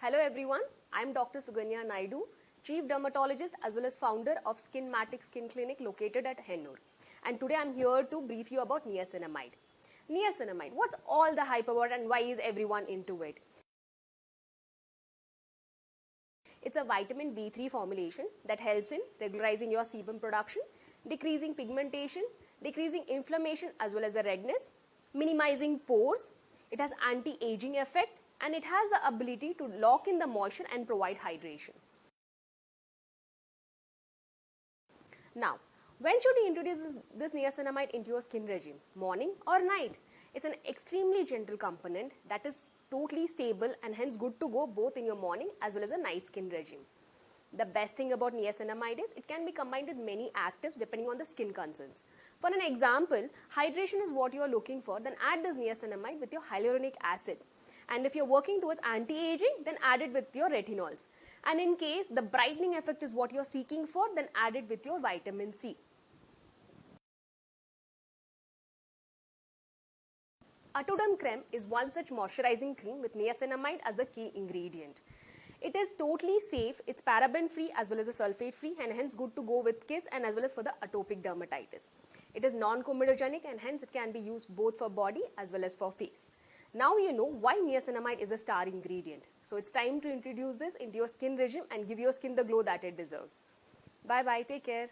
Hello everyone, I am Dr. Suganya Naidu, Chief Dermatologist as well as founder of Skinmatic Skin Clinic located at Hennur. And today I am here to brief you about niacinamide. Niacinamide, what's all the hype about and why is everyone into it? It's a vitamin B3 formulation that helps in regularizing your sebum production, decreasing pigmentation, decreasing inflammation as well as the redness, minimizing pores. It has anti-aging effect and it has the ability to lock in the moisture and provide hydration. Now, when should you introduce this niacinamide into your skin regime? Morning or night? It's an extremely gentle component that is totally stable and hence good to go both in your morning as well as a night skin regime. The best thing about niacinamide is it can be combined with many actives depending on the skin concerns. For an example, hydration is what you are looking for, then add this niacinamide with your hyaluronic acid. And if you're working towards anti-aging, then add it with your retinols. And in case the brightening effect is what you're seeking for, then add it with your vitamin C. Atoderm Crème is one such moisturizing cream with niacinamide as the key ingredient. It is totally safe, it's paraben free as well as a sulfate free and hence good to go with kids and as well as for the atopic dermatitis. It is non-comedogenic and hence it can be used both for body as well as for face. Now you know why niacinamide is a star ingredient. So it's time to introduce this into your skin regime and give your skin the glow that it deserves. Bye bye, take care.